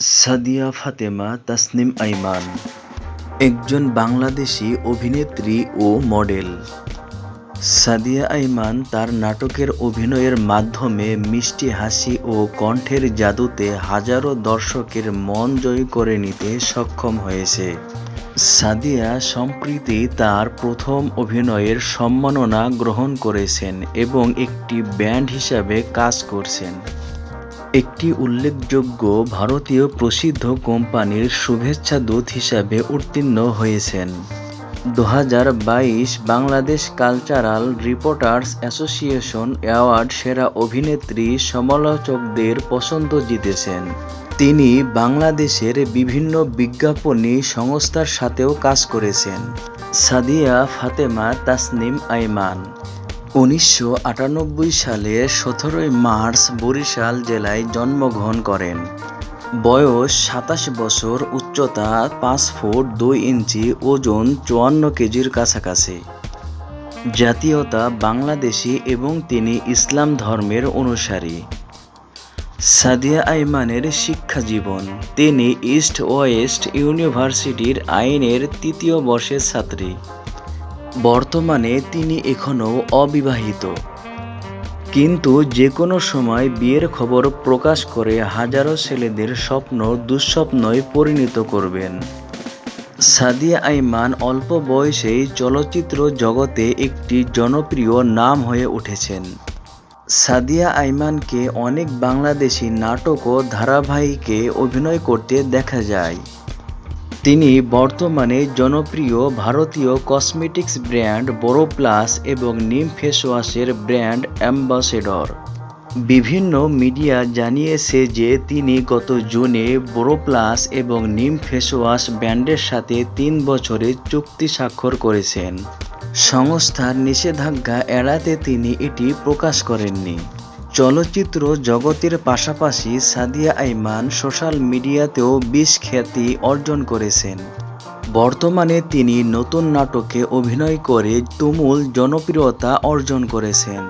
সাদিয়া ফাতেমা তাসনিম আইমান একজন বাংলাদেশী অভিনেত্রী ও মডেল। সাদিয়া আইমান তার নাটকের অভিনয়ের মাধ্যমে মিষ্টি হাসি ও কণ্ঠের জাদুতে হাজারো দর্শকের মন জয় করে নিতে সক্ষম হয়েছে। সাদিয়া সম্প্রতি তার প্রথম অভিনয়ের সম্মাননা গ্রহণ করেছেন এবং একটি ব্যান্ড হিসাবে কাজ করছেন। একটি উল্লেখযোগ্য ভারতীয় প্রসিদ্ধ কোম্পানির শুভেচ্ছা দূত হিসাবে উত্তীর্ণ হয়েছেন। 2022 Bangladesh cultural reporters association award সেরা অভিনেত্রী সমালোচকদের পছন্দ জিতেছেন। তিনি বাংলাদেশের বিভিন্ন বিজ্ঞাপনী সংস্থার সাথেও কাজ করেছেন। সাদিয়া ফাতেমা তাসনিম আইমান 1998 সালের 17 মার্চ বরিশাল জেলায় জন্মগ্রহণ করেন। বয়স 27 বছর, উচ্চতা 5 ফুট 2 ইঞ্চি, ওজন 54 কেজির কাছাকাছি। জাতীয়তা বাংলাদেশী এবং তিনি ইসলাম ধর্মের অনুসারী। সাদিয়া আইমানের শিক্ষা জীবন। তিনি ইস্ট ওয়েস্ট ইউনিভার্সিটির আইনের 3য় বর্ষের ছাত্রী। বর্তমানে তিনি এখনও অবিবাহিত, কিন্তু যে কোনো সময় বিয়ের খবর প্রকাশ করে হাজারো ছেলেদের স্বপ্ন দুঃস্বপ্নয় পরিণত করবেন। সাদিয়া আইমান অল্প বয়সেই চলচ্চিত্র জগতে একটি জনপ্রিয় নাম হয়ে উঠেছেন। সাদিয়া আইমানকে অনেক বাংলাদেশি নাটক ও ধারাবাহিকে অভিনয় করতে দেখা যায়। তিনি বর্তমানে জনপ্রিয় ভারতীয় কসমেটিক্স ব্র্যান্ড বোরোপ্লাস এবং নিম ফেসওয়াশের ব্র্যান্ড অ্যাম্বাসেডর। বিভিন্ন মিডিয়া জানিয়েছে যে তিনি গত জুনে বোরোপ্লাস এবং নিম ফেসওয়াশ ব্র্যান্ডের সাথে 3 বছরের চুক্তি স্বাক্ষর করেছেন। সংস্থার নিষেধাজ্ঞা এড়াতে তিনি এটি প্রকাশ করেননি। চলচ্চিত্র জগতের পাশাপাশি সাদিয়া আইমান সোশ্যাল মিডিয়াতেও বেশ খ্যাতি অর্জন করেছেন। বর্তমানে তিনি নতুন নাটকে অভিনয় করে তুমুল জনপ্রিয়তা অর্জন করেছেন।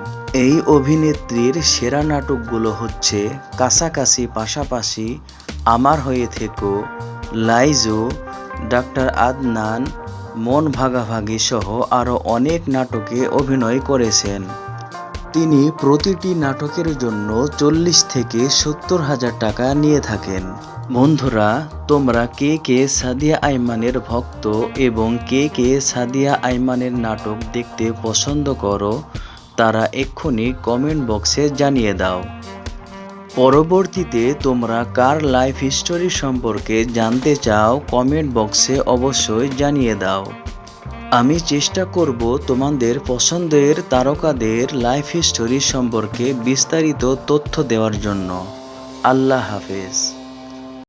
এই অভিনেত্রীর সেরা নাটকগুলো হচ্ছে কাছাকাছি, পাশাপাশি, আমার হয়ে থেকো, লাইজু, ডাক্তার আদনান, মন ভাগাভাগি সহ আরও অনেক নাটকে অভিনয় করেছেন। তিনি প্রতিটি নাটকের জন্য 40 থেকে 70 হাজার টাকা নিয়ে থাকেন। বন্ধুরা, তোমরা কে কে সাদিয়া আইমানের ভক্ত এবং কে কে সাদিয়া আইমানের নাটক দেখতে পছন্দ করো, তারা এক্ষুনি কমেন্ট বক্সে জানিয়ে দাও। পরবর্তীতে তোমরা কার লাইফ হিস্টোরি সম্পর্কে জানতে চাও, কমেন্ট বক্সে অবশ্যই জানিয়ে দাও। আমি চেষ্টা করব তোমাদের পছন্দের তারকাদের লাইফ হিস্টোরি সম্পর্কে বিস্তারিত তথ্য দেওয়ার জন্য। আল্লাহ হাফেজ।